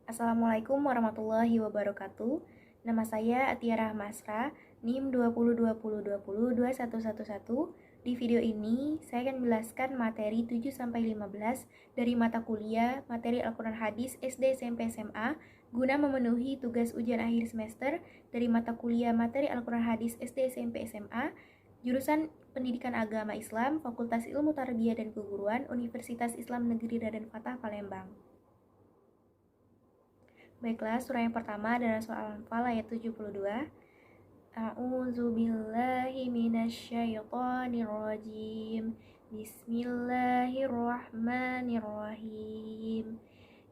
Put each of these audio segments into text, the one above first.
Assalamualaikum warahmatullahi wabarakatuh. Nama saya Atia Rahmasra, NIM 202020202111. Di video ini, saya akan menjelaskan materi 7-15 dari mata kuliah materi Al-Quran Hadis SD SMP SMA guna memenuhi tugas ujian akhir semester dari mata kuliah materi Al-Quran Hadis SD SMP SMA jurusan Pendidikan Agama Islam, Fakultas Ilmu Tarbiyah dan Keguruan, Universitas Islam Negeri Raden Fatah, Palembang. Baiklah, surah yang pertama adalah surah Al-Anfal ayat 72. A'udzu billahi minasyaitonir rajim. Bismillahirrahmanirrahim.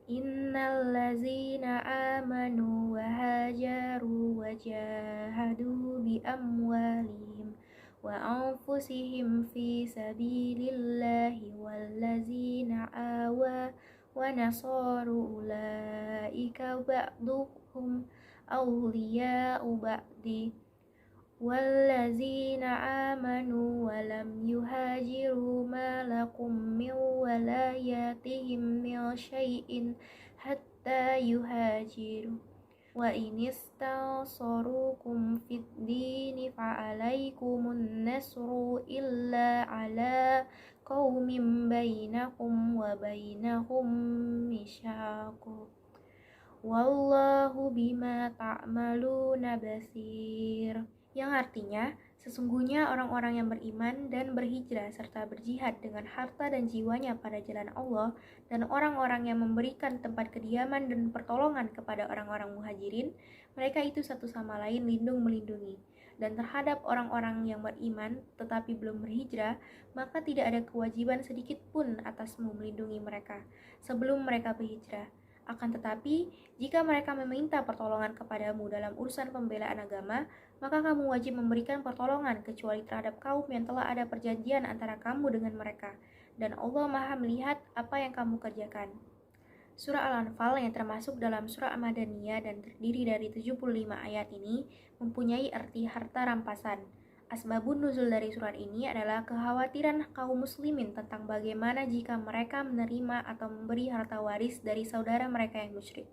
Innal ladzina amanu wa hajaru wa jahadu bi amwalihim wa anfusihim fi sabilillahi wal ladzina wa nasaru ulaika ba'duhum awliya'u ba'di wallazina amanu wa lam yuhajiru ma lakum min walayatihim min syai'in hatta yuhajiru wa inistansarukum fid dini fa'alaikumun nasru illa ala qaumin bainakum wa bainahum misyaqu wallahu bima ta'maluna basir, yang artinya sesungguhnya orang-orang yang beriman dan berhijrah serta berjihad dengan harta dan jiwanya pada jalan Allah dan orang-orang yang memberikan tempat kediaman dan pertolongan kepada orang-orang muhajirin, mereka itu satu sama lain lindung melindungi. Dan terhadap orang-orang yang beriman tetapi belum berhijrah, maka tidak ada kewajiban sedikit pun atasmu melindungi mereka sebelum mereka berhijrah. Akan tetapi, jika mereka meminta pertolongan kepadamu dalam urusan pembelaan agama, maka kamu wajib memberikan pertolongan kecuali terhadap kaum yang telah ada perjanjian antara kamu dengan mereka. Dan Allah Maha melihat apa yang kamu kerjakan. Surah Al-Anfal yang termasuk dalam surah Madaniyah dan terdiri dari 75 ayat ini mempunyai arti harta rampasan. Asbabun nuzul dari surat ini adalah kekhawatiran kaum muslimin tentang bagaimana jika mereka menerima atau memberi harta waris dari saudara mereka yang musyrik.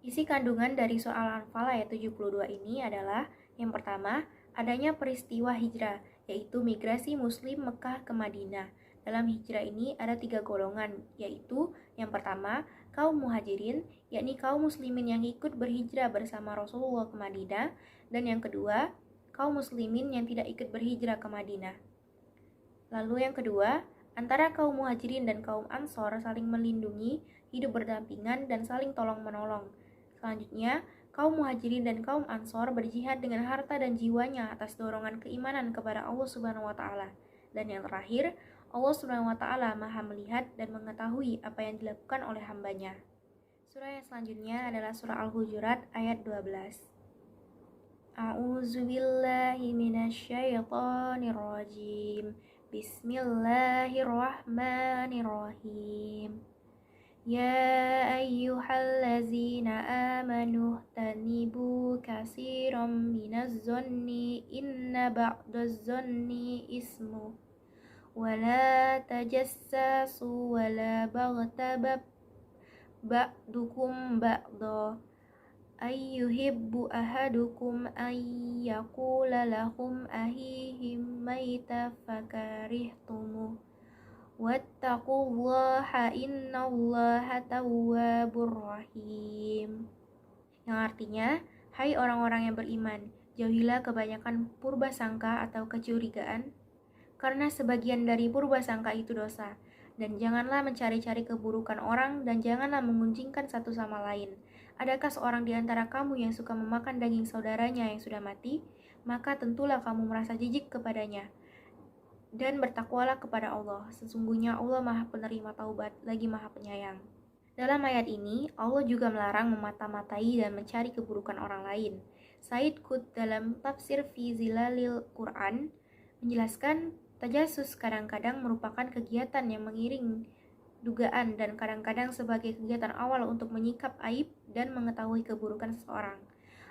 Isi kandungan dari soal Al-Anfal ayat 72 ini adalah, yang pertama, adanya peristiwa hijrah, yaitu migrasi muslim Mekah ke Madinah. Dalam hijrah ini ada 3 golongan, yaitu yang pertama, kaum muhajirin, yakni kaum muslimin yang ikut berhijrah bersama Rasulullah ke Madinah, dan yang kedua, kaum muslimin yang tidak ikut berhijrah ke Madinah. Lalu yang kedua, antara kaum muhajirin dan kaum ansor saling melindungi, hidup berdampingan, dan saling tolong-menolong. Selanjutnya, kaum muhajirin dan kaum ansor berjihad dengan harta dan jiwanya atas dorongan keimanan kepada Allah Subhanahu wa Ta'ala. Dan yang terakhir, Allah Subhanahu wa Ta'ala Maha melihat dan mengetahui apa yang dilakukan oleh hambanya. Surah yang selanjutnya adalah surah Al-Hujurat ayat 12. A'udzu billahi minasyaitonir rajim. Bismillahirrahmanirrahim. Ya ayyuhallazina amanu tanibu katsiran minaz zanni inna ba'daz zanni ismu wala tajassasu wala baghtab ba'dukum ba'da ayyuhibbu ahadukum ayyakula lahum ahihim maita fakarihtumu wattaqullaha innallaha tawwabur rahim, yang artinya, hai orang-orang yang beriman, jauhilah kebanyakan purba sangka atau kecurigaan, karena sebagian dari purba sangka itu dosa, dan janganlah mencari-cari keburukan orang dan janganlah mengunjingkan satu sama lain. Adakah seorang di antara kamu yang suka memakan daging saudaranya yang sudah mati? Maka tentulah kamu merasa jijik kepadanya. Dan bertakwalah kepada Allah. Sesungguhnya Allah Maha Penerima Taubat lagi Maha Penyayang. Dalam ayat ini, Allah juga melarang memata-matai dan mencari keburukan orang lain. Said Qutb dalam tafsir Fi Zilalil Quran menjelaskan, tajasus kadang-kadang merupakan kegiatan yang mengiring dugaan dan kadang-kadang sebagai kegiatan awal untuk menyikap aib dan mengetahui keburukan seseorang.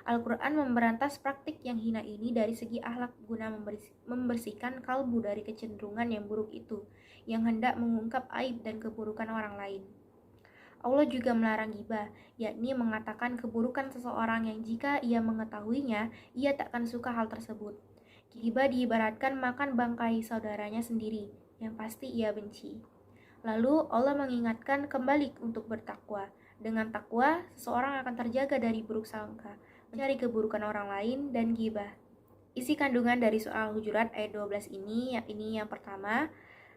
Al-Quran memberantas praktik yang hina ini dari segi akhlak guna membersihkan kalbu dari kecenderungan yang buruk itu, yang hendak mengungkap aib dan keburukan orang lain. Allah juga melarang ghibah, yakni mengatakan keburukan seseorang yang jika ia mengetahuinya, ia takkan suka hal tersebut. Ghibah diibaratkan makan bangkai saudaranya sendiri, yang pasti ia benci. Lalu Allah mengingatkan kembali untuk bertakwa. Dengan takwa, seseorang akan terjaga dari buruk sangka, mencari keburukan orang lain, dan ghibah. Isi kandungan dari surah Al-Hujurat ayat 12 ini yang pertama,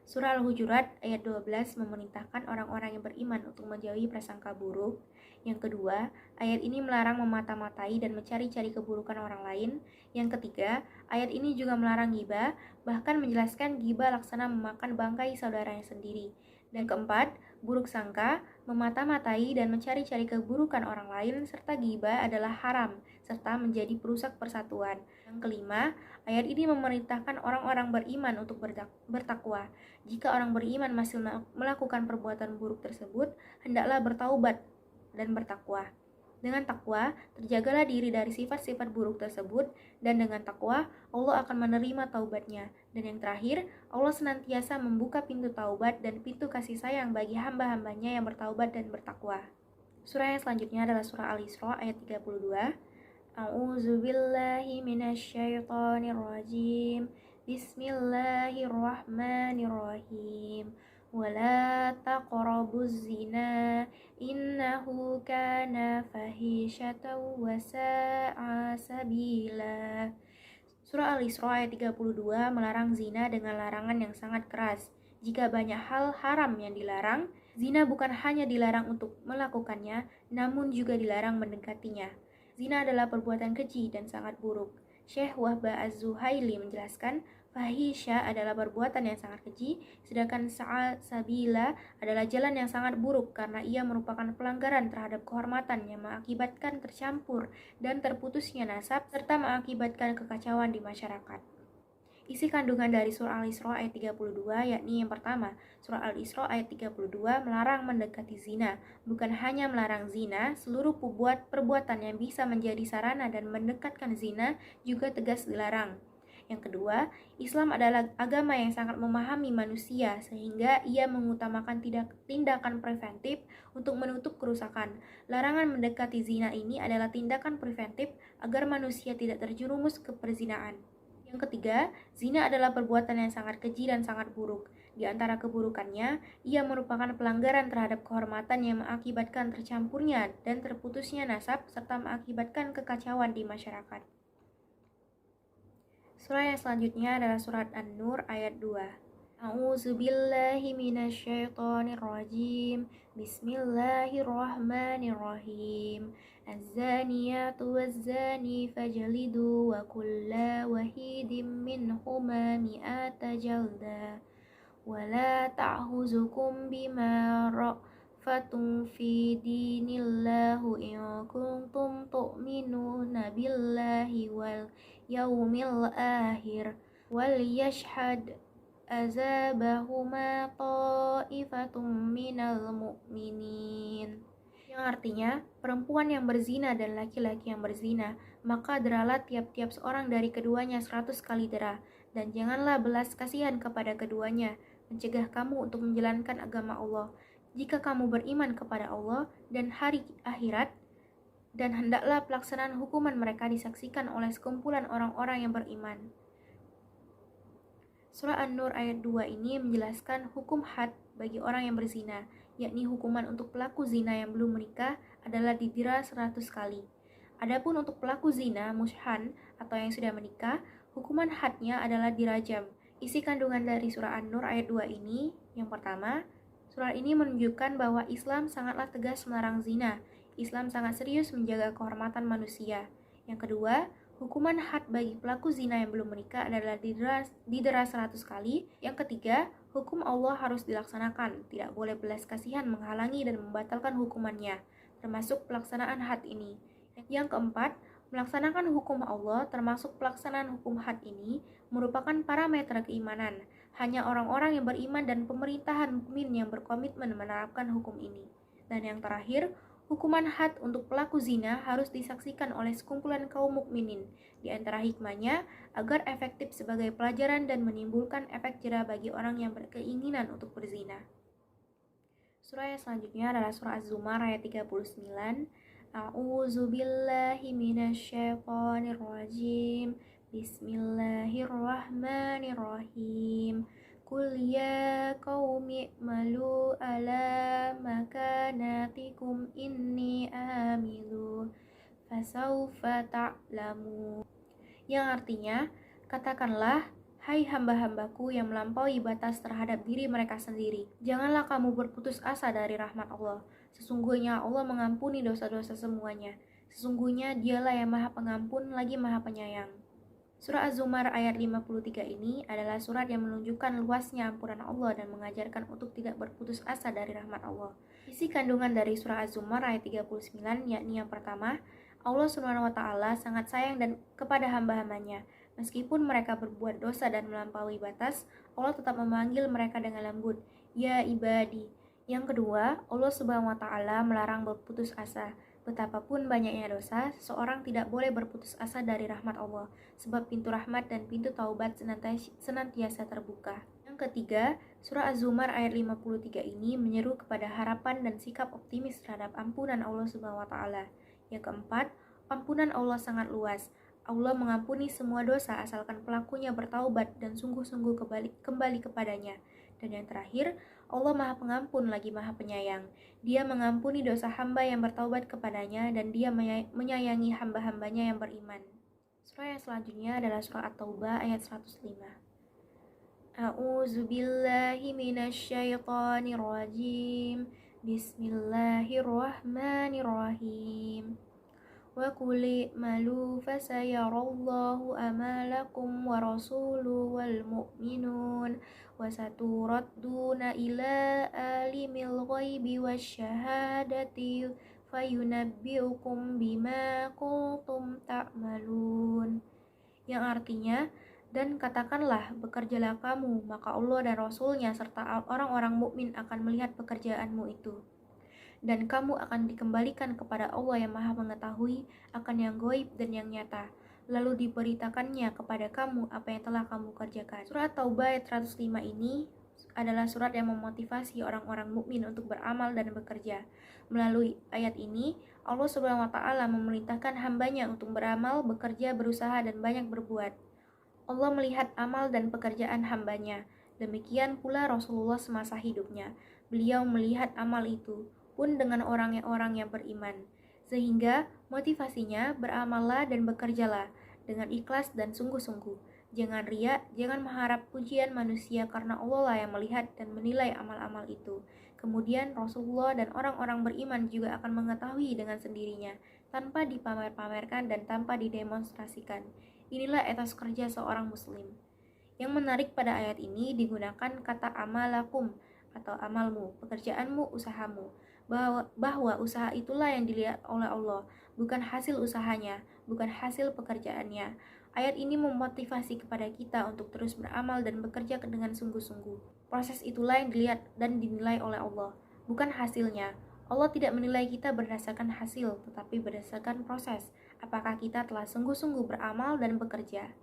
surah Al-Hujurat ayat 12 memerintahkan orang-orang yang beriman untuk menjauhi prasangka buruk. Yang kedua, ayat ini melarang memata-matai dan mencari-cari keburukan orang lain. Yang ketiga, ayat ini juga melarang ghibah, bahkan menjelaskan ghibah laksana memakan bangkai saudaranya sendiri. Dan keempat, buruk sangka, memata-matai dan mencari-cari keburukan orang lain serta ghibah adalah haram serta menjadi perusak persatuan. Yang kelima, ayat ini memerintahkan orang-orang beriman untuk bertakwa. Jika orang beriman masih melakukan perbuatan buruk tersebut, hendaklah bertaubat dan bertakwa. Dengan takwa, terjagalah diri dari sifat-sifat buruk tersebut, dan dengan takwa, Allah akan menerima taubatnya. Dan yang terakhir, Allah senantiasa membuka pintu taubat dan pintu kasih sayang bagi hamba-hambanya yang bertaubat dan bertakwa. Surah yang selanjutnya adalah surah Al-Isra ayat 32. A'udzubillahi minasyaitonirrajim. Bismillahirrahmanirrahim. Wala taqrabuz zina innahu kana fahisyatan wa sa'a sabila. Surah Al-Isra ayat 32 melarang zina dengan larangan yang sangat keras. Jika banyak hal haram yang dilarang, zina bukan hanya dilarang untuk melakukannya, namun juga dilarang mendekatinya. Zina adalah perbuatan keji dan sangat buruk. Syekh Wahbah Az-Zuhaili menjelaskan, fahisya adalah perbuatan yang sangat keji, sedangkan sa'a sabila adalah jalan yang sangat buruk karena ia merupakan pelanggaran terhadap kehormatan yang mengakibatkan tercampur dan terputusnya nasab serta mengakibatkan kekacauan di masyarakat. Isi kandungan dari surah Al-Isra ayat 32 yakni yang pertama, surah Al-Isra ayat 32 melarang mendekati zina. Bukan hanya melarang zina, seluruh perbuatan yang bisa menjadi sarana dan mendekatkan zina juga tegas dilarang. Yang kedua, Islam adalah agama yang sangat memahami manusia sehingga ia mengutamakan tindakan preventif untuk menutup kerusakan. Larangan mendekati zina ini adalah tindakan preventif agar manusia tidak terjerumus ke perzinaan. Yang ketiga, zina adalah perbuatan yang sangat keji dan sangat buruk. Di antara keburukannya, ia merupakan pelanggaran terhadap kehormatan yang mengakibatkan tercampurnya dan terputusnya nasab serta mengakibatkan kekacauan di masyarakat. Surah yang selanjutnya adalah surat An-Nur ayat 2. A'udzubillahi minasyaitonirrajim. Bismillahirrahmanirrahim. Az-zaniyatu waz-zani fajlidu wa kulla wahidin minhuma mi'ata jalda. Wa la ta'khuzukum bima ra'fatun fi dinillahu in kuntum tu'minuna billahi wal yaumil akhir wal yashhad azabahuma ta'ifatum minal mu'minin. Yang artinya, perempuan yang berzina dan laki-laki yang berzina, maka deralah tiap-tiap seorang dari keduanya 100 kali dera, dan janganlah belas kasihan kepada keduanya, mencegah kamu untuk menjalankan agama Allah. Jika kamu beriman kepada Allah dan hari akhirat, dan hendaklah pelaksanaan hukuman mereka disaksikan oleh sekumpulan orang-orang yang beriman. Surah An-Nur ayat 2 ini menjelaskan hukum had bagi orang yang berzina, yakni hukuman untuk pelaku zina yang belum menikah adalah didera 100 kali. Adapun untuk pelaku zina mushhan atau yang sudah menikah, hukuman hadnya adalah dirajam. Isi kandungan dari surah An-Nur ayat 2 ini, yang pertama, surah ini menunjukkan bahwa Islam sangatlah tegas melarang zina. Islam sangat serius menjaga kehormatan manusia. Yang kedua, hukuman had bagi pelaku zina yang belum menikah adalah didera 100 kali. Yang ketiga, hukum Allah harus dilaksanakan. Tidak boleh belas kasihan menghalangi dan membatalkan hukumannya, termasuk pelaksanaan had ini. Yang keempat, melaksanakan hukum Allah termasuk pelaksanaan hukum had ini merupakan parameter keimanan. Hanya orang-orang yang beriman dan pemerintahan mukmin yang berkomitmen menerapkan hukum ini. Dan yang terakhir, hukuman had untuk pelaku zina harus disaksikan oleh sekumpulan kaum mukminin. Di antara hikmahnya, agar efektif sebagai pelajaran dan menimbulkan efek jera bagi orang yang berkeinginan untuk berzina. Surah yang selanjutnya adalah surah Az-Zumar ayat 39. A'udzu billahi minasyaitonir rajim. Bismillahirrahmanirrahim. Qul ya qaumi malu ala makanatikum inni amilu fasaufa ta'lamu. Yang artinya, katakanlah, hai hamba-hambaku yang melampaui batas terhadap diri mereka sendiri, janganlah kamu berputus asa dari rahmat Allah. Sesungguhnya Allah mengampuni dosa-dosa semuanya. Sesungguhnya dialah yang maha pengampun lagi maha penyayang. Surah Az-Zumar ayat 53 ini adalah surat yang menunjukkan luasnya ampunan Allah dan mengajarkan untuk tidak berputus asa dari rahmat Allah. Isi kandungan dari surah Az-Zumar ayat 39 yakni yang pertama, Allah SWT sangat sayang dan kepada hamba-hambanya. Meskipun mereka berbuat dosa dan melampaui batas, Allah tetap memanggil mereka dengan lembut, ya ibadi. Yang kedua, Allah SWT melarang berputus asa. Betapapun banyaknya dosa, seseorang tidak boleh berputus asa dari rahmat Allah, sebab pintu rahmat dan pintu taubat senantiasa terbuka. Yang ketiga, surah Az-Zumar ayat 53 ini menyeru kepada harapan dan sikap optimis terhadap ampunan Allah SWT. Yang keempat, ampunan Allah sangat luas. Allah mengampuni semua dosa asalkan pelakunya bertaubat dan sungguh-sungguh kembali kepadanya. Dan yang terakhir, Allah Maha Pengampun lagi Maha Penyayang. Dia mengampuni dosa hamba yang bertaubat kepadanya dan Dia menyayangi hamba-hambanya yang beriman. Surah yang selanjutnya adalah surah At-Taubah ayat 105. A'udzu billahi minasyaitonir rajim. Bismillahirrahmanirrahim. Wa qul malu fasayarallahu amalakum wa rasuluhu wal mu'minun wa saturadduna ila alimil ghaibi wasyahadati fayunabbiukum bima kuntum ta'malun. Yang artinya, dan katakanlah, bekerjalah kamu, maka Allah dan Rasul-Nya serta orang-orang mukmin akan melihat pekerjaanmu itu. Dan kamu akan dikembalikan kepada Allah yang Maha Mengetahui akan yang gaib dan yang nyata. Lalu diberitakannya kepada kamu apa yang telah kamu kerjakan. Surat Taubah ayat 105 ini adalah surat yang memotivasi orang-orang mukmin untuk beramal dan bekerja. Melalui ayat ini, Allah SWT memerintahkan hambanya untuk beramal, bekerja, berusaha, dan banyak berbuat. Allah melihat amal dan pekerjaan hambanya. Demikian pula Rasulullah semasa hidupnya. Beliau melihat amal itu pun dengan orang-orang yang beriman. Sehingga motivasinya beramallah dan bekerjalah dengan ikhlas dan sungguh-sungguh. Jangan riya, jangan mengharap pujian manusia karena Allah lah yang melihat dan menilai amal-amal itu. Kemudian Rasulullah dan orang-orang beriman juga akan mengetahui dengan sendirinya, tanpa dipamer-pamerkan dan tanpa didemonstrasikan. Inilah etos kerja seorang muslim. Yang menarik pada ayat ini digunakan kata amalakum atau amalmu, pekerjaanmu, usahamu. Bahwa usaha itulah yang dilihat oleh Allah, bukan hasil usahanya, bukan hasil pekerjaannya. Ayat ini memotivasi kepada kita untuk terus beramal dan bekerja dengan sungguh-sungguh. Proses itulah yang dilihat dan dinilai oleh Allah, bukan hasilnya. Allah tidak menilai kita berdasarkan hasil, tetapi berdasarkan proses. Apakah kita telah sungguh-sungguh beramal dan bekerja?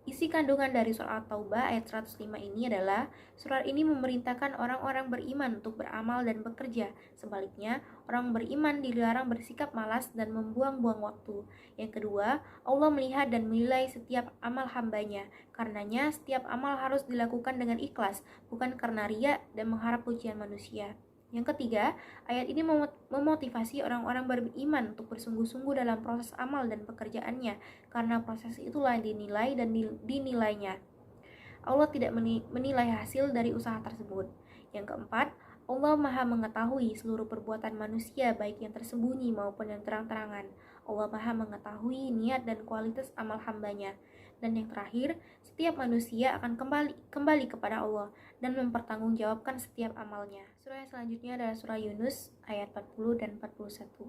Isi kandungan dari surat Taubah ayat 105 ini adalah surat ini memerintahkan orang-orang beriman untuk beramal dan bekerja. Sebaliknya, orang beriman dilarang bersikap malas dan membuang-buang waktu. Yang kedua, Allah melihat dan menilai setiap amal hambanya. Karenanya, setiap amal harus dilakukan dengan ikhlas, bukan karena riya dan mengharap pujian manusia. Yang ketiga, ayat ini memotivasi orang-orang beriman untuk bersungguh-sungguh dalam proses amal dan pekerjaannya, karena proses itulah yang dinilai dan dinilainya. Allah tidak menilai hasil dari usaha tersebut. Yang keempat, Allah Maha Mengetahui seluruh perbuatan manusia, baik yang tersembunyi maupun yang terang-terangan. Allah Maha Mengetahui niat dan kualitas amal hambanya. Dan yang terakhir, setiap manusia akan kembali kepada Allah dan mempertanggungjawabkan setiap amalnya. Surah yang selanjutnya adalah surah Yunus ayat 40 dan 41.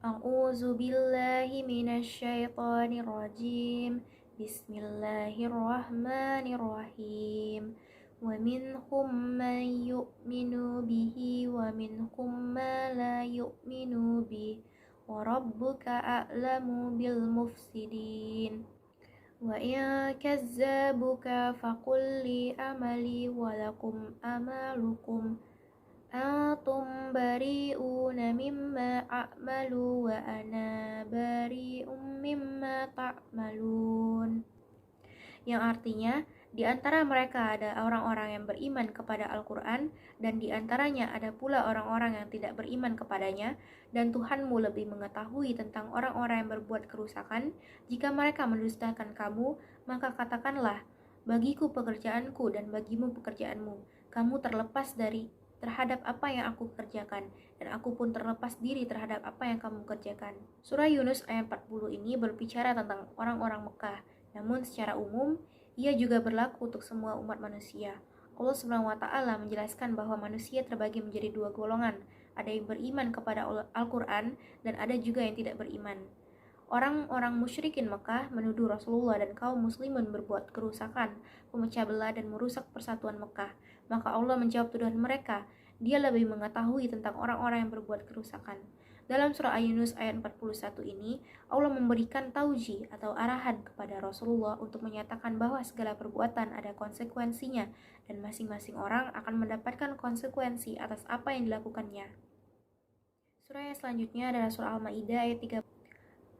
A'udzu billahi minasyaitonir rajim. Bismillahirrahmanirrahim. Wa minhum man yu'minu bihi wa minhum man la yu'minu bihi. Wa rabbuka a'lamu bil mufsidin. Wa in kazzabuka faqul li amali wa lakum amalukum Antum bari'una mimma a'malu wa ana bari'um mimma ta'malun. Yang artinya, di antara mereka ada orang-orang yang beriman kepada Al-Quran, dan di antaranya ada pula orang-orang yang tidak beriman kepadanya, dan Tuhanmu lebih mengetahui tentang orang-orang yang berbuat kerusakan. Jika mereka mendustakan kamu, maka katakanlah, bagiku pekerjaanku dan bagimu pekerjaanmu. Kamu terlepas terhadap apa yang aku kerjakan, dan aku pun terlepas diri terhadap apa yang kamu kerjakan. Surah Yunus ayat 40 ini berbicara tentang orang-orang Mekah. Namun secara umum, ia juga berlaku untuk semua umat manusia. Allah SWT menjelaskan bahwa manusia terbagi menjadi dua golongan. Ada yang beriman kepada Al-Quran dan ada juga yang tidak beriman. Orang-orang musyrikin Mekah menuduh Rasulullah dan kaum muslimin berbuat kerusakan, memecah belah dan merusak persatuan Mekah. Maka Allah menjawab tuduhan mereka. Dia lebih mengetahui tentang orang-orang yang berbuat kerusakan. Dalam surah Yunus ayat 41 ini, Allah memberikan tauji atau arahan kepada Rasulullah untuk menyatakan bahwa segala perbuatan ada konsekuensinya dan masing-masing orang akan mendapatkan konsekuensi atas apa yang dilakukannya. Surah yang selanjutnya adalah surah Al-Maidah ayat 30.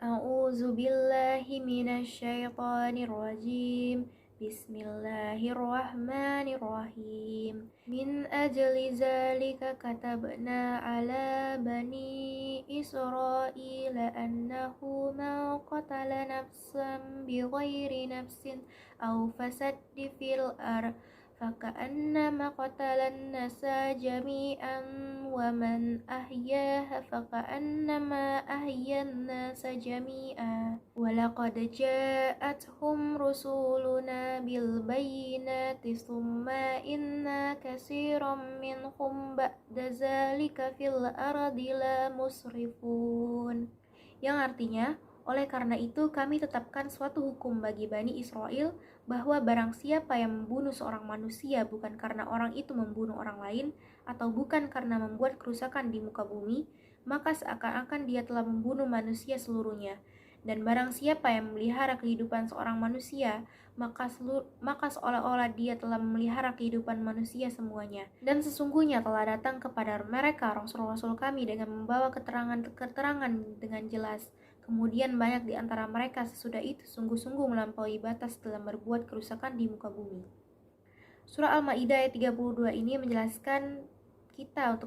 A'udzu billahi minasyaitonir rajim. Bismillahirrahmanirrahim. Min ajli zalika katabna ala bani Israila annahu man qatala nafsan bighairi nafsin aw fasadin fil ardh faka'annama qatalan nasa jami'an wa man ahyaha faka'annama ahyan nasa jami'a wa laqad ja'atuhum rusuluna bil bayyinati thumma inna katsiran minhum ba'da zalika fil ardi la musrifun. Yang artinya, oleh karena itu kami tetapkan suatu hukum bagi Bani Israel bahwa barang siapa yang membunuh seorang manusia bukan karena orang itu membunuh orang lain atau bukan karena membuat kerusakan di muka bumi, maka seakan-akan dia telah membunuh manusia seluruhnya. Dan barang siapa yang memelihara kehidupan seorang manusia, maka seolah-olah dia telah memelihara kehidupan manusia semuanya. Dan sesungguhnya telah datang kepada mereka Rasul-Rasul kami dengan membawa keterangan dengan jelas. Kemudian banyak di antara mereka sesudah itu sungguh-sungguh melampaui batas dalam berbuat kerusakan di muka bumi. Surah Al-Maidah ayat 32 ini menjelaskan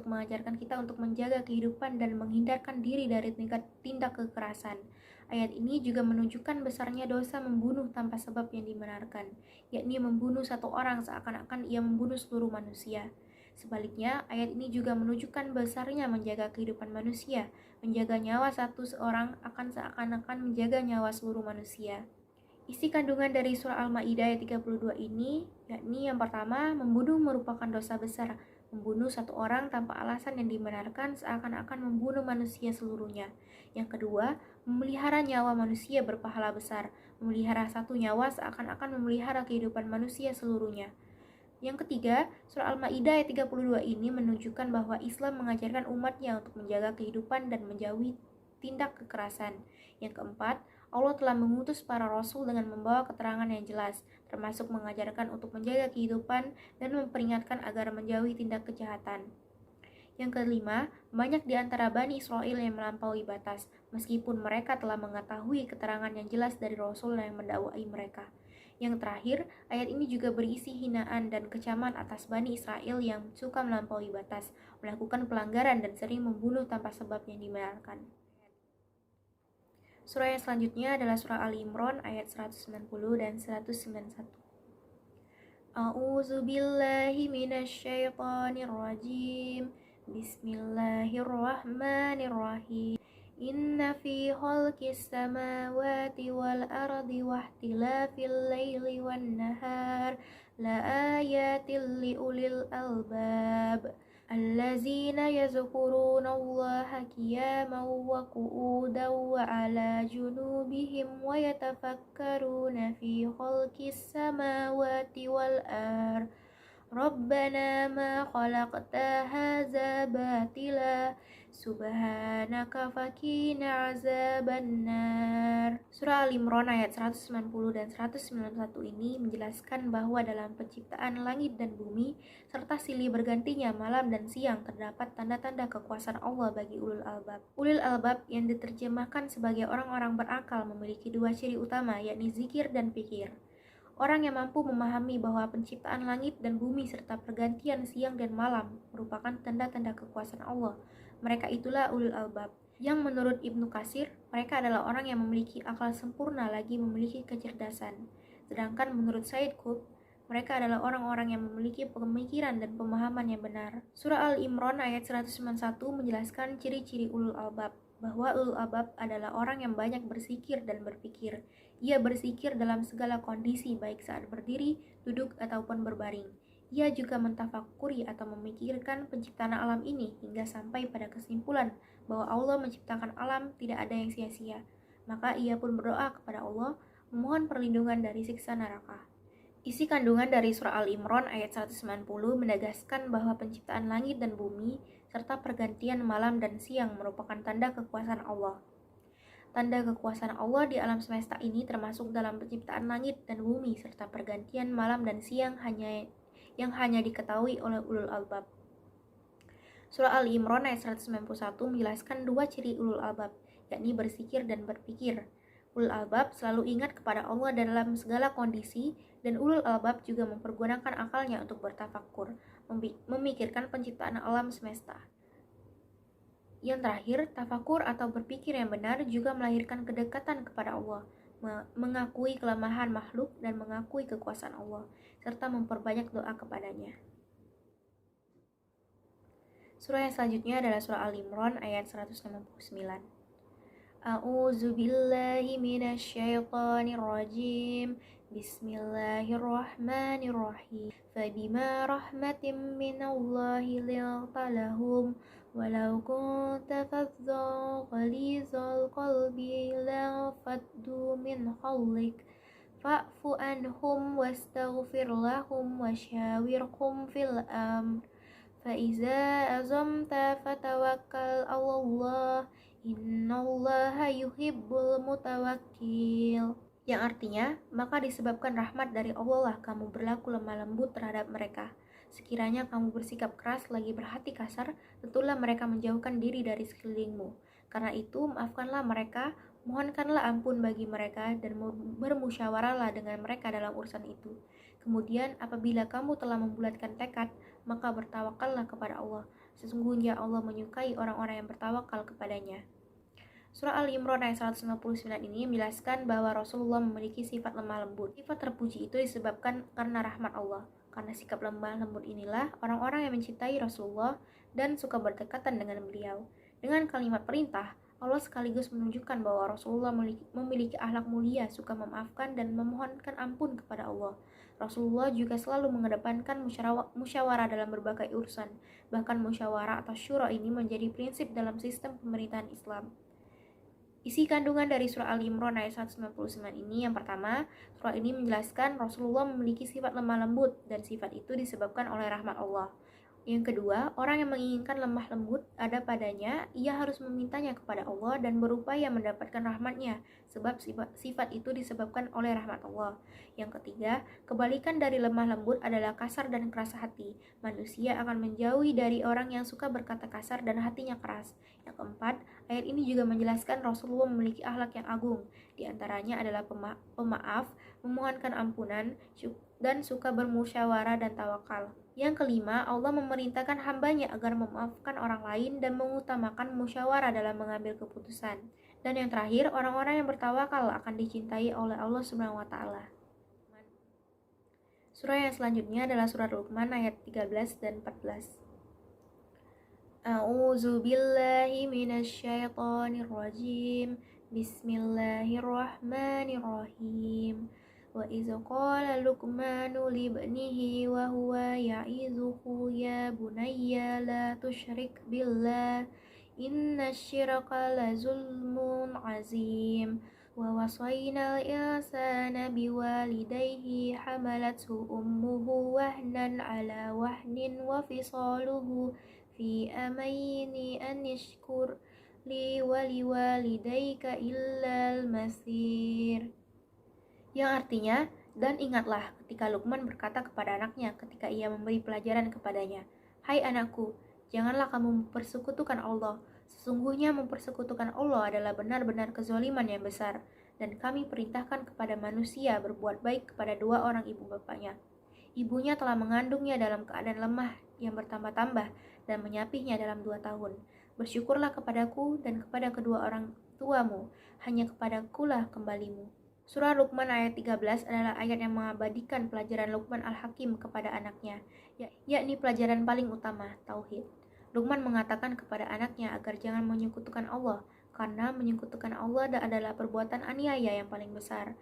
mengajarkan kita untuk menjaga kehidupan dan menghindarkan diri dari tindak kekerasan. Ayat ini juga menunjukkan besarnya dosa membunuh tanpa sebab yang dibenarkan, yakni membunuh satu orang seakan-akan ia membunuh seluruh manusia. Sebaliknya, ayat ini juga menunjukkan besarnya menjaga kehidupan manusia. Menjaga nyawa seorang akan seakan-akan menjaga nyawa seluruh manusia. Isi kandungan dari surah Al-Maidah ayat 32 ini, yakni yang pertama, membunuh merupakan dosa besar. Membunuh satu orang tanpa alasan yang dibenarkan seakan-akan membunuh manusia seluruhnya. Yang kedua, memelihara nyawa manusia berpahala besar. Memelihara satu nyawa seakan-akan memelihara kehidupan manusia seluruhnya. Yang ketiga, surah Al-Maidah ayat 32 ini menunjukkan bahwa Islam mengajarkan umatnya untuk menjaga kehidupan dan menjauhi tindak kekerasan. Yang keempat, Allah telah mengutus para rasul dengan membawa keterangan yang jelas, termasuk mengajarkan untuk menjaga kehidupan dan memperingatkan agar menjauhi tindak kejahatan. Yang kelima, banyak di antara Bani Israel yang melampaui batas, meskipun mereka telah mengetahui keterangan yang jelas dari Rasul yang mendakwai mereka. Yang terakhir, ayat ini juga berisi hinaan dan kecaman atas Bani Israel yang suka melampaui batas, melakukan pelanggaran dan sering membunuh tanpa sebab yang dibenarkan. Surah yang selanjutnya adalah surah Ali Imran ayat 190 dan 191. A'udzu billahi minasyaitonir rajim. Bismillahirrahmanirrahim. Inna fi khalqis samawati wal ardi wahtilafil laili wan nahar la ayatil liulil albab allazina yazkuruna Allaha qiyaman wa qu'udan wa ala junubihim wa yatafakkaruna fi khalqis samawati wal ardi Rabbana ma khalaqta hadza batila Subhanaka fakina azabannar. Surah Al-Imran ayat 190 dan 191 ini menjelaskan bahwa dalam penciptaan langit dan bumi serta silih bergantinya malam dan siang terdapat tanda-tanda kekuasaan Allah bagi ulul albab. Ulul albab yang diterjemahkan sebagai orang-orang berakal memiliki dua ciri utama, yakni zikir dan pikir. Orang yang mampu memahami bahwa penciptaan langit dan bumi serta pergantian siang dan malam merupakan tanda-tanda kekuasaan Allah. Mereka itulah ulul albab. Yang menurut Ibnu Katsir, mereka adalah orang yang memiliki akal sempurna lagi memiliki kecerdasan. Sedangkan menurut Said Qutb, mereka adalah orang-orang yang memiliki pemikiran dan pemahaman yang benar. Surah Al-Imran ayat 191 menjelaskan ciri-ciri ulul albab, bahwa ulul albab adalah orang yang banyak bersikir dan berpikir. Ia bersikir dalam segala kondisi, baik saat berdiri, duduk, ataupun berbaring. Ia juga mentafakuri atau memikirkan penciptaan alam ini hingga sampai pada kesimpulan bahwa Allah menciptakan alam tidak ada yang sia-sia. Maka ia pun berdoa kepada Allah, memohon perlindungan dari siksa neraka. Isi kandungan dari surah Al-Imran ayat 190 menegaskan bahwa penciptaan langit dan bumi serta pergantian malam dan siang merupakan tanda kekuasaan Allah. Tanda kekuasaan Allah di alam semesta ini termasuk dalam penciptaan langit dan bumi serta pergantian malam dan siang yang hanya diketahui oleh ulul albab. Surah Al-Imran ayat 191 menjelaskan dua ciri ulul albab, yakni bersikir dan berpikir. Ulul albab selalu ingat kepada Allah dalam segala kondisi, dan ulul albab juga mempergunakan akalnya untuk bertafakur, memikirkan penciptaan alam semesta. Yang terakhir, tafakur atau berpikir yang benar juga melahirkan kedekatan kepada Allah, mengakui kelemahan makhluk dan mengakui kekuasaan Allah, serta memperbanyak doa kepadanya. Surah yang selanjutnya adalah surah Al-Imran ayat 169. A'udzu billahi minasyaitonir rajim. Bismillahirrahmanirrahim. Fabima rahmatin minallahi lintalahum walau kunta fadhdhan ghalizal qalbi lanfaddu min hawlik fa'fu anhum wastaghfir lahum wasyawirhum fil amr. Faiza azamta fatawakkal 'alallah, innallaha yuhibbul mutawakkil. Yang artinya, maka disebabkan rahmat dari Allah lah kamu berlaku lemah lembut terhadap mereka. Sekiranya kamu bersikap keras lagi berhati kasar, tentulah mereka menjauhkan diri dari sekelilingmu. Karena itu, maafkanlah mereka, mohonkanlah ampun bagi mereka, dan bermusyawarahlah dengan mereka dalam urusan itu. Kemudian, apabila kamu telah membulatkan tekad, maka bertawakallah kepada Allah. Sesungguhnya Allah menyukai orang-orang yang bertawakal kepadanya. Surah Al-Imran ayat 159 ini menjelaskan bahwa Rasulullah memiliki sifat lemah lembut. Sifat terpuji itu disebabkan karena rahmat Allah. Karena sikap lemah lembut inilah orang-orang yang mencintai Rasulullah dan suka berdekatan dengan beliau. Dengan kalimat perintah, Allah sekaligus menunjukkan bahwa Rasulullah memiliki akhlak mulia, suka memaafkan dan memohonkan ampun kepada Allah. Rasulullah juga selalu mengedepankan musyawarah dalam berbagai urusan. Bahkan musyawarah atau syura ini menjadi prinsip dalam sistem pemerintahan Islam. Isi kandungan dari surah Al-Imran ayat 199 ini yang pertama, surah ini menjelaskan Rasulullah memiliki sifat lemah lembut dan sifat itu disebabkan oleh rahmat Allah. Yang kedua, orang yang menginginkan lemah lembut ada padanya, ia harus memintanya kepada Allah dan berupaya mendapatkan rahmatnya, sebab sifat itu disebabkan oleh rahmat Allah. Yang ketiga, kebalikan dari lemah lembut adalah kasar dan keras hati. Manusia akan menjauhi dari orang yang suka berkata kasar dan hatinya keras. Yang keempat, ayat ini juga menjelaskan Rasulullah memiliki akhlak yang agung. Di antaranya adalah pemaaf, memohonkan ampunan, dan suka bermusyawarah dan tawakal. Yang kelima, Allah memerintahkan hambanya agar memaafkan orang lain dan mengutamakan musyawarah dalam mengambil keputusan. Dan yang terakhir, orang-orang yang bertawakal akan dicintai oleh Allah Subhanahu wa taala. Surah yang selanjutnya adalah surah Luqman ayat 13 dan 14. A'udzu billahi minasyaitonir rajim. Bismillahirrahmanirrahim. Wa iz qala Luqmanu libnihi wa huwa ya'izuhu ya bunayya la tusyrik billah innasyirka la zulmun azim. Wa wasaynal insana biwalidayhi hamalathu ummuhu wahnan ala wahnin wa fisaluhu fi amaini an yashkur li waliwalidayka illal masir. Yang artinya, dan ingatlah ketika Luqman berkata kepada anaknya ketika ia memberi pelajaran kepadanya, "Hai anakku, janganlah kamu mempersekutukan Allah. Sesungguhnya mempersekutukan Allah adalah benar-benar kezaliman yang besar, dan kami perintahkan kepada manusia berbuat baik kepada dua orang ibu bapaknya. Ibunya telah mengandungnya dalam keadaan lemah yang bertambah-tambah dan menyapihnya dalam 2 tahun. Bersyukurlah kepadaku dan kepada kedua orang tuamu, hanya kepadakulah kembalimu." Surah Luqman ayat 13 adalah ayat yang mengabadikan pelajaran Luqman Al-Hakim kepada anaknya, yakni pelajaran paling utama, tauhid. Luqman mengatakan kepada anaknya agar jangan menyekutukan Allah, karena menyekutukan Allah adalah perbuatan aniaya yang paling besar.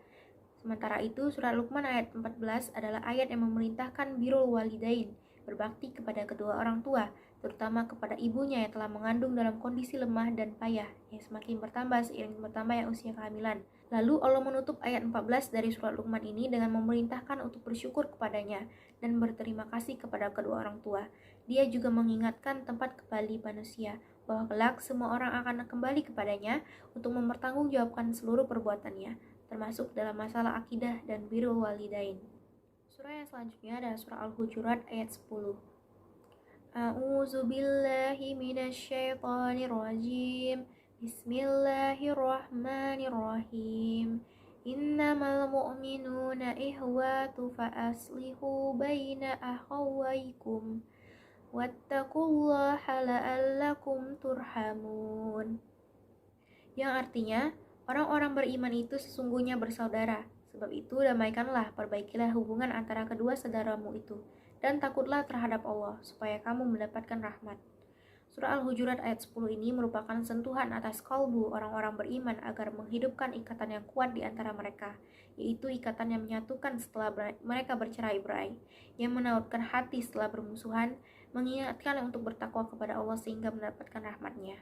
Sementara itu, surah Luqman ayat 14 adalah ayat yang memerintahkan birrul walidain, berbakti kepada kedua orang tua, terutama kepada ibunya yang telah mengandung dalam kondisi lemah dan payah, yang semakin bertambah seiring bertambahnya usia kehamilan. Lalu Allah menutup ayat 14 dari surat Luqman ini dengan memerintahkan untuk bersyukur kepadanya dan berterima kasih kepada kedua orang tua. Dia juga mengingatkan tempat kembali manusia, bahwa kelak semua orang akan kembali kepadanya untuk mempertanggungjawabkan seluruh perbuatannya, termasuk dalam masalah akidah dan birrul walidain. Surah yang selanjutnya adalah surah Al-Hujurat ayat 10. A'udzu billahi minasyaitonir rajim. Bismillahirrahmanirrahim. Innamal mu'minuna ihwatu fa aslihu baina akhawaykum wattaqullaha la'allakum turhamun. Yang artinya, orang-orang beriman itu sesungguhnya bersaudara. Sebab itu damaikanlah, perbaikilah hubungan antara kedua saudaramu itu, dan takutlah terhadap Allah, supaya kamu mendapatkan rahmat. Surah Al-Hujurat ayat 10 ini merupakan sentuhan atas kalbu orang-orang beriman agar menghidupkan ikatan yang kuat di antara mereka, yaitu ikatan yang menyatukan setelah mereka bercerai-berai, yang menautkan hati setelah bermusuhan, mengingatkan untuk bertakwa kepada Allah sehingga mendapatkan rahmat-Nya.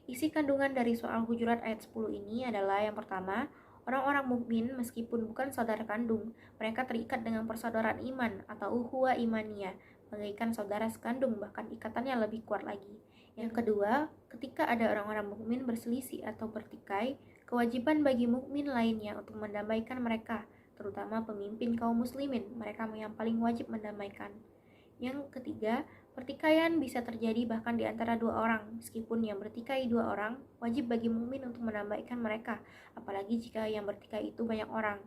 Isi kandungan dari surah Al-Hujurat ayat 10 ini adalah yang pertama, orang-orang mukmin meskipun bukan saudara kandung, mereka terikat dengan persaudaraan iman atau ukhuwah imaniyah, bagaikan saudara sekandung, bahkan ikatannya lebih kuat lagi. Yang kedua, ketika ada orang-orang mukmin berselisih atau bertikai, kewajiban bagi mukmin lainnya untuk mendamaikan mereka, terutama pemimpin kaum muslimin, mereka yang paling wajib mendamaikan. Yang ketiga, pertikaian bisa terjadi bahkan di antara dua orang. Meskipun yang bertikai dua orang, wajib bagi mukmin untuk mendamaikan mereka, apalagi jika yang bertikai itu banyak orang.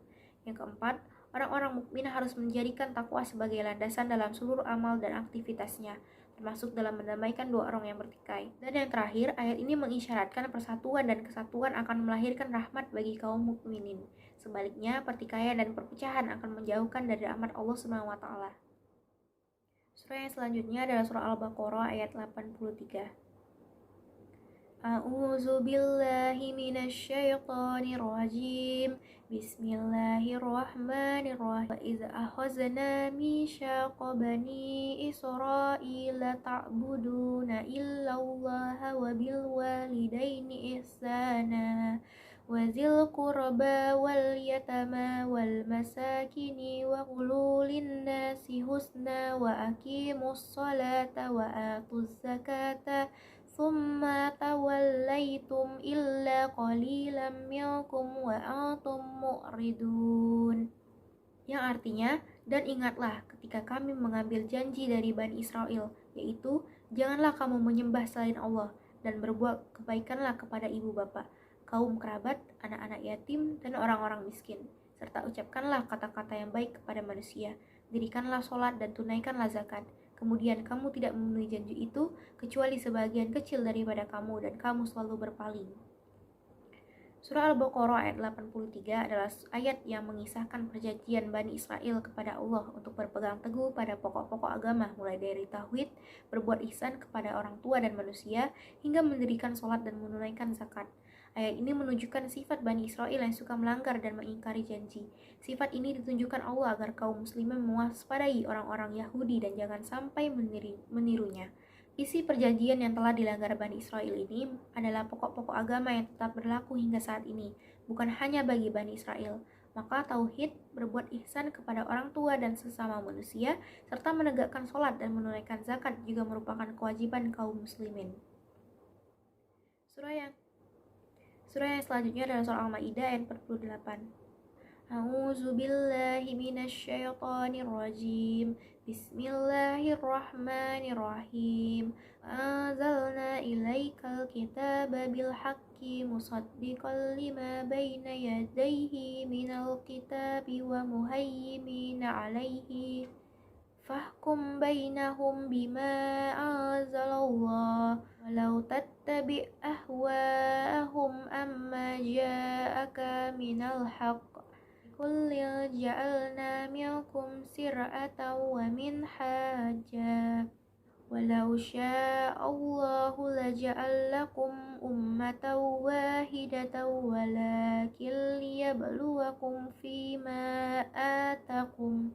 Yang keempat, orang-orang mukmin harus menjadikan takwa sebagai landasan dalam seluruh amal dan aktivitasnya, termasuk dalam mendamaikan dua orang yang bertikai. Dan yang terakhir, ayat ini mengisyaratkan persatuan dan kesatuan akan melahirkan rahmat bagi kaum mukminin. Sebaliknya, pertikaian dan perpecahan akan menjauhkan dari rahmat Allah SWT. Surah yang selanjutnya adalah surah Al-Baqarah ayat 83. A'udzu billahi minasyaitonir rajim. Bismillahirrahmanirrahim. Wa idza akhadna mitsaqa bani Israila ta'buduna illallaha wa bil walidaini ihsana wa zil qurba wal yatama wal masakini wa qulu linnasi husna wa aqimus salata wa atuz zakata thumma tawallaitum illa qalilan minkum wa antum mu'ridun. Yang artinya, dan ingatlah ketika kami mengambil janji dari Bani Israel, yaitu janganlah kamu menyembah selain Allah dan berbuat kebaikanlah kepada ibu bapak, kaum kerabat, anak-anak yatim, dan orang-orang miskin, serta ucapkanlah kata-kata yang baik kepada manusia, dirikanlah sholat dan tunaikanlah zakat. Kemudian kamu tidak memenuhi janji itu kecuali sebagian kecil daripada kamu dan kamu selalu berpaling. Surah Al-Baqarah ayat 83 adalah ayat yang mengisahkan perjanjian Bani Israel kepada Allah untuk berpegang teguh pada pokok-pokok agama, mulai dari tauhid, berbuat ihsan kepada orang tua dan manusia, hingga mendirikan sholat dan menunaikan zakat. Ayat ini menunjukkan sifat Bani Israel yang suka melanggar dan mengingkari janji. Sifat ini ditunjukkan Allah agar kaum muslimin mewaspadai orang-orang Yahudi dan jangan sampai menirunya. Isi perjanjian yang telah dilanggar Bani Israel ini adalah pokok-pokok agama yang tetap berlaku hingga saat ini, bukan hanya bagi Bani Israel, Maka tauhid, berbuat ihsan kepada orang tua dan sesama manusia, serta menegakkan sholat dan menunaikan zakat juga merupakan kewajiban kaum muslimin. Surah yang selanjutnya adalah surah Al-Maidah ayat 48. A'udzu billahi minasyaitonir rajim. Bismillahirrahmanirrahim. Anzalna ilaikal kitaba bil haqqi musaddiqan lima baina yadayhi minal kitabi wa muhayyiminan 'alaihi. Fahkum bainahum bima anzalallah walau tattabi' ahwa'ahum amma ja'aka minal haqq. Kullil ja'alna minkum sir'atan wa minhaja. Walau sya'allahu laja'alakum ummatan wahidatan walakin liyabluwakum fima atakum.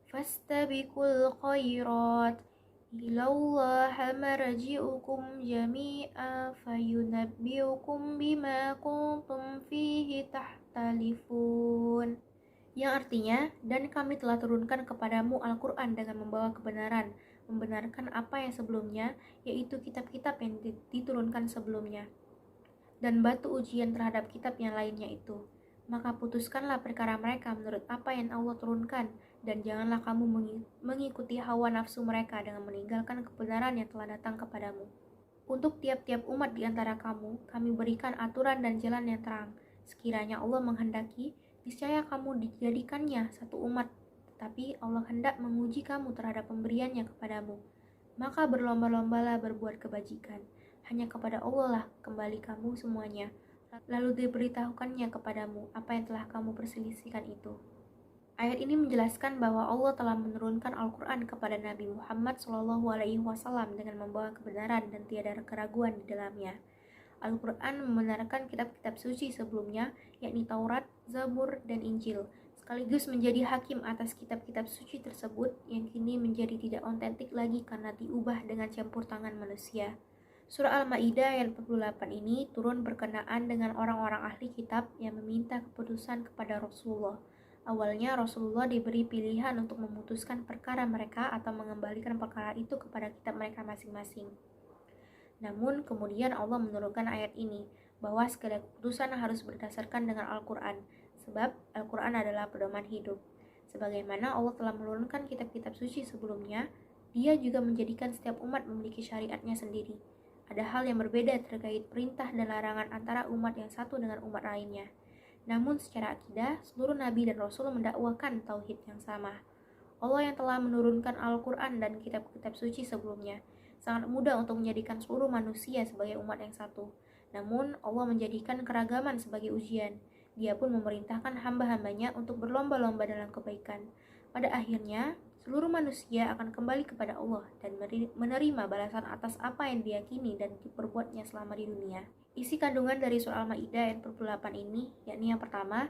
Fastabiqul khairat ilallaha marji'ukum jami'an fayunabbi'ukum bima kuntum fihi tahtalifun. Yang artinya, dan kami telah turunkan kepadamu Al-Quran dengan membawa kebenaran, membenarkan apa yang sebelumnya, yaitu kitab-kitab yang diturunkan sebelumnya, dan batu ujian terhadap kitab yang lainnya itu. Maka putuskanlah perkara mereka menurut apa yang Allah turunkan, dan janganlah kamu mengikuti hawa nafsu mereka dengan meninggalkan kebenaran yang telah datang kepadamu. Untuk tiap-tiap umat di antara kamu, kami berikan aturan dan jalan yang terang. Sekiranya Allah menghendaki, niscaya kamu dijadikannya satu umat, tetapi Allah hendak menguji kamu terhadap pemberiannya kepadamu. Maka berlomba-lombalah berbuat kebajikan. Hanya kepada Allah lah kembali kamu semuanya. Lalu diberitahukannya kepadamu apa yang telah kamu perselisihkan itu. Ayat ini menjelaskan bahwa Allah telah menurunkan Al-Quran kepada Nabi Muhammad SAW dengan membawa kebenaran dan tiada keraguan di dalamnya. Al-Quran membenarkan kitab-kitab suci sebelumnya, yakni Taurat, Zabur, dan Injil, sekaligus menjadi hakim atas kitab-kitab suci tersebut yang kini menjadi tidak otentik lagi karena diubah dengan campur tangan manusia. Surah Al-Maidah ayat 48 ini turun berkenaan dengan orang-orang ahli kitab yang meminta keputusan kepada Rasulullah. Awalnya Rasulullah diberi pilihan untuk memutuskan perkara mereka atau mengembalikan perkara itu kepada kitab mereka masing-masing. Namun kemudian Allah menurunkan ayat ini, bahwa segala keputusan harus berdasarkan dengan Al-Quran, sebab Al-Quran adalah pedoman hidup. Sebagaimana Allah telah menurunkan kitab-kitab suci sebelumnya, Dia juga menjadikan setiap umat memiliki syariatnya sendiri. Ada hal yang berbeda terkait perintah dan larangan antara umat yang satu dengan umat lainnya. Namun secara akidah, seluruh Nabi dan Rasul mendakwakan tauhid yang sama. Allah yang telah menurunkan Al-Quran dan kitab-kitab suci sebelumnya, sangat mudah untuk menjadikan seluruh manusia sebagai umat yang satu. Namun, Allah menjadikan keragaman sebagai ujian. Dia pun memerintahkan hamba-hambanya untuk berlomba-lomba dalam kebaikan. Pada akhirnya, seluruh manusia akan kembali kepada Allah dan menerima balasan atas apa yang diyakini dan diperbuatnya selama di dunia. Isi kandungan dari surah Al-Maidah ayat 48 ini, yakni yang pertama,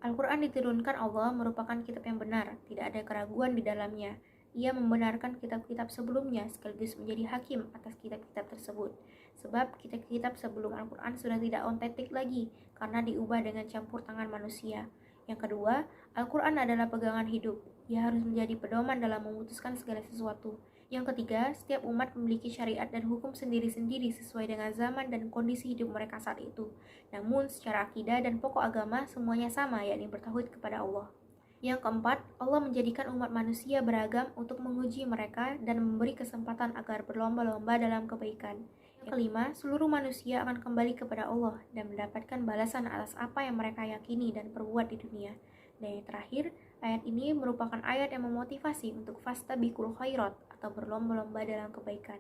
Al-Quran diturunkan Allah merupakan kitab yang benar, tidak ada keraguan di dalamnya. Ia membenarkan kitab-kitab sebelumnya sekaligus menjadi hakim atas kitab-kitab tersebut. Sebab kitab-kitab sebelum Al-Quran sudah tidak otentik lagi karena diubah dengan campur tangan manusia. Yang kedua, Al-Quran adalah pegangan hidup. Ia harus menjadi pedoman dalam memutuskan segala sesuatu. Yang ketiga, setiap umat memiliki syariat dan hukum sendiri-sendiri sesuai dengan zaman dan kondisi hidup mereka saat itu. Namun, secara akidah dan pokok agama semuanya sama, yakni bertauhid kepada Allah. Yang keempat, Allah menjadikan umat manusia beragam untuk menguji mereka dan memberi kesempatan agar berlomba-lomba dalam kebaikan. Yang kelima, seluruh manusia akan kembali kepada Allah dan mendapatkan balasan atas apa yang mereka yakini dan perbuat di dunia. Dan yang terakhir, ayat ini merupakan ayat yang memotivasi untuk fastabiqul khairat atau berlomba-lomba dalam kebaikan.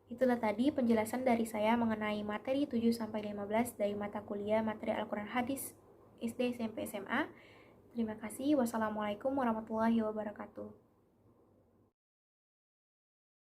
Itulah tadi penjelasan dari saya mengenai materi 7-15 dari mata kuliah materi Al-Quran Hadis SD, SMP, SMA. Terima kasih. Wassalamualaikum warahmatullahi wabarakatuh.